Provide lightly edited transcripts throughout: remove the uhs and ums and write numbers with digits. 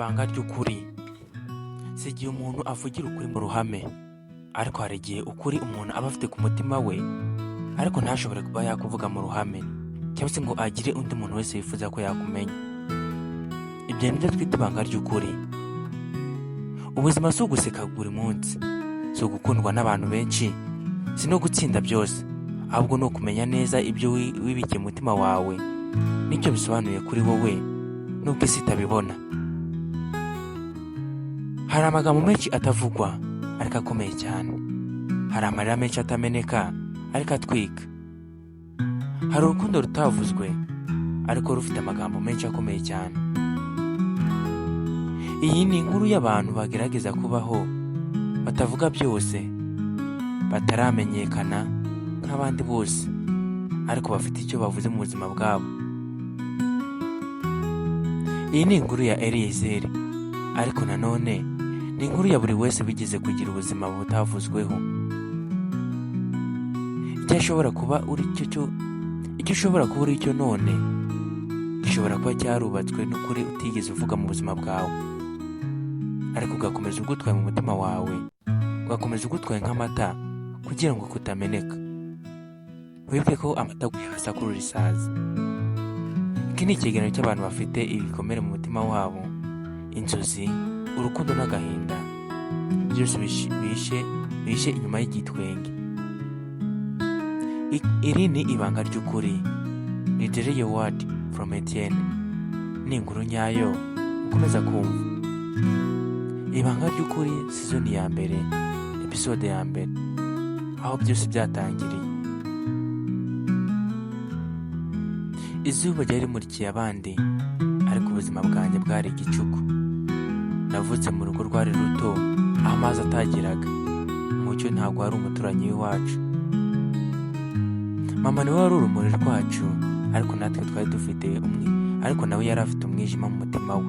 ibanga ry'ukuri. Si igihe umuntu avugira ukuri mu ruhame, ariko hari igihe ukuri umuntu aba afite ku mutima we ariko ntashobore kuba yakuvuga mu ruhame, cyangwa se ngo agire undi muntu wese yifuza ko yakumenya. Ibyo ni byo twita ibanga ry'ukuri. Ubuzima si uguseka buri munsi, si ugukundwa n'abantu benshi, si no gutsinda byose, ahubwo ni ukumenya neza ibyo wibikiye mu mutima wawe n'icyo bisobanuye kuri wowe nubwo isi itabibona. Hari amagambo menshi atavugwa ariko akomeye cyane. Hari amarira menshi atameneka ariko atwika. Hari urukundo rutavuzwe ariko rufite amagambo menshi akomeye cyane. Iyi ni inkuru y'abantu bagerageza kubaho batavuga byose, bataramenyekana nk'abandi bose, ariko bafite icyo bavuze mu buzima bwabo. Iyi ni inkuru ya Eliezer, ariko nanone ni inkuru ya buri wese wigeze kugira ubuzima butavuzweho. Icyo ushobora kuba uri cyo none gishobora kuba cyarubatswe n'ukuri utigeze uvuga mu buzima bwawe, ariko ugakomeza ugutwaye mu mutima wawe, ugakomeza ugutwaye nk'amata kugira ngo kutameneka. Wibuke ko amata asakurura isazi. Iki ni ikiganiro cy'abantu bafite ibikomere mu mutima wabo, inzozi, urukundo n'agahinda, byose bishe inyuma y'igitwenge. Iri ni ibanga ry'ukuri. Ni Daily Word from Etienne. Ni inkuru nyayo ukomeza kumva. Ibanga ry'ukuri season ya mbere, episode ya mbere, aho byose byatangiriye. Izuba ryari rimurikiye abandi, ariko ubuzima bwanjye bwari igicuku. Navutse mu rugo rwari ruto, aho amazi atageraga, umucyo ntabwo wari umuturanyi w'iwacu. Mama niwe wari urumuri rwacu, ariko natwe twari dufite ariko nawe yari afite umwijima mu mutima we,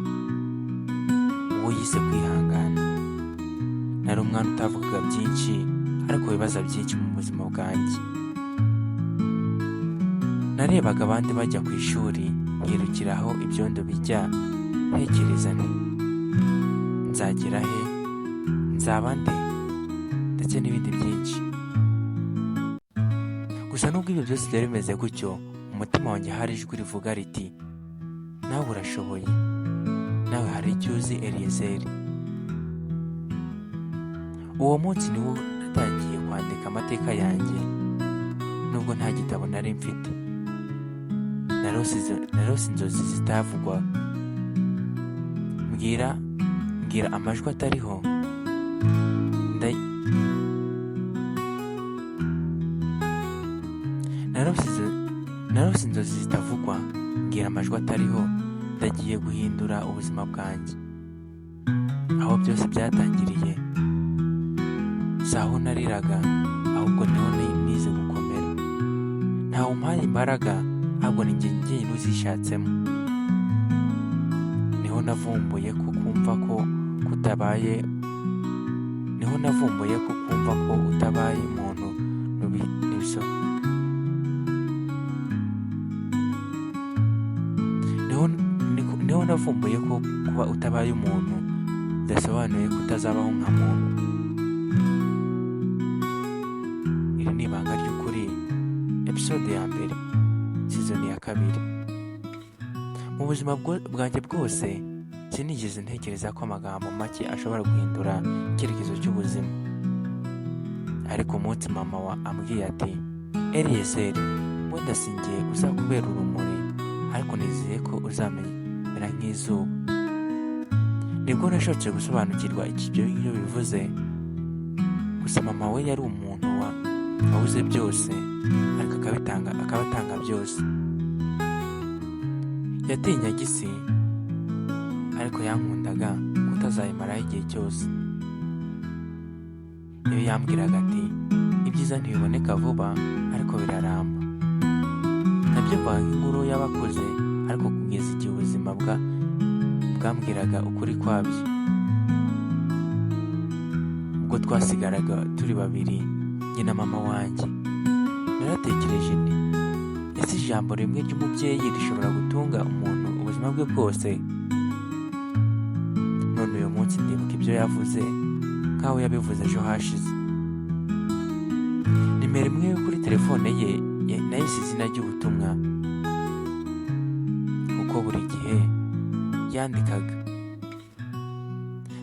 uwo yise kwihangana. Nari umwana utavugaga byinshi, ariko wibaza byinshi mu buzima bwanjye. Narebaga abandi bajya ku ishuri, nkirukiraho ibyondo bijya, ntekereza nti nzagera he, nzaba nde, ndetse n'ibindi byinshi. Gusa nubwo ibyo byose byari bimeze gutyo, mu mutima wanjye hari ijwi rivuga riti, nawe urashoboye, nawe hari icyo uzi Eliezer. Uwo munsi niwo natangiye kwandika amateka yanjye, nubwo nta gitabo nari mfite. Narose inzozi zitavugwa, mbwira amajwi atariho, narose inzozi zitavugwa, mbwira amajwi atariho, ndagiye guhindura ubuzima bwanjye. Aho byose byatangiriye, si aho nariraga, ahubwo niho nize gukomera. Ntawe umpaye imbaraga, ahubwo ni njye njyenyine uzishatsemo. Niho navumbuye ko kumva ko utabaye umuntu n'ibisa. Niho navumbuye ko kuba utabaye umuntu bidasobanuye ko utazabaho nka muntu. Iri ni ibanga ry'ukuri, episode ya mbere, season ya kabiri. Mu buzima bwanjye bwose sinigeze ntekereza ko amagambo make ashobora guhindura icyerekezo cy'ubuzima. Ariko umunsi mama ambwiye ati, Eliezer, wenda singiye uzakubera urumuri, ariko nizeye ko uzamera nk'izuba. Nibwo nashobotse gusobanukirwa ibyo bivuze. Gusa mama we yari umuntu wabuze byose, ariko akabatanga byose. Yatinyaga isi, ariko yankundaga kutazayimaraho igihe cyose. Iyo yambwiraga ati, ibyiza ntibiboneka vuba, ariko biraramba. Nabyumvaga nk'inkuru y'abakuze, ariko kugeza igihe ubuzima bwambwiraga ukuri kwabyo. Ubwo twasigaraga turi babiri, njye na mama wanjye, naratekereje nti, ese ijambo rimwe ry'umubyeyi rishobora gutunga umuntu ubuzima bwe bwose? none uyu munsi ndibuka ibyo yavuze nk'aho yabivuze ejo hashize. Nimero imwe yo kuri telefone ye nahise izina ry'ubutumwa kuko buri gihe yandikaga.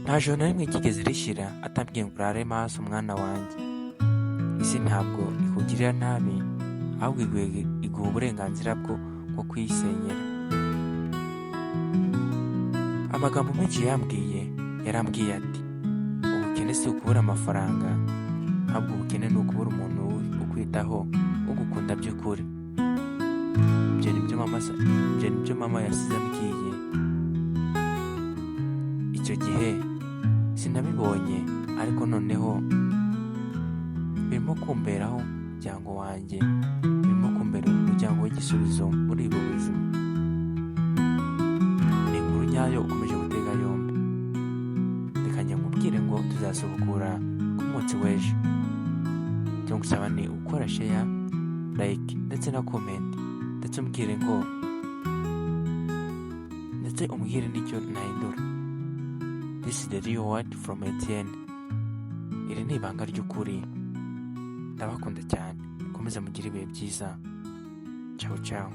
Nta joro na rimwe ryigeze rishira atambwiye ngo urare maso mwana wanjye, isi ntabwo ikugirira nabi ahubwo iguha uburenganzira bwo kuyisenyera. Amagambo menshi yarambwiye ati ubukene si ukubura amafaranga, ahubwo ubukene ni ukubura umuntu ukwitaho ugukunda by'ukuri. Ibyo nibyo mama yasize ambwiye. Icyo gihe sinabibonye, ariko noneho birimo kumberaho umuryango wanjye, birimo kumbera umuryango w'igisubizo muri ubu buzima. Ni inkuru nyayo ukomeje gutega yombi. Reka nkubwire ngo tuzasubukura ku munsi w'ejo. Icyo ngusaba ni gukora share, like ndetse na comment, ndetse umbwire n'icyo nahindura. This is the real word from Etienne. Iri ni ibanga ry'ukuri. Ndabakunda cyane. Mukomeze mugire ibihe byiza. Ciao ciao.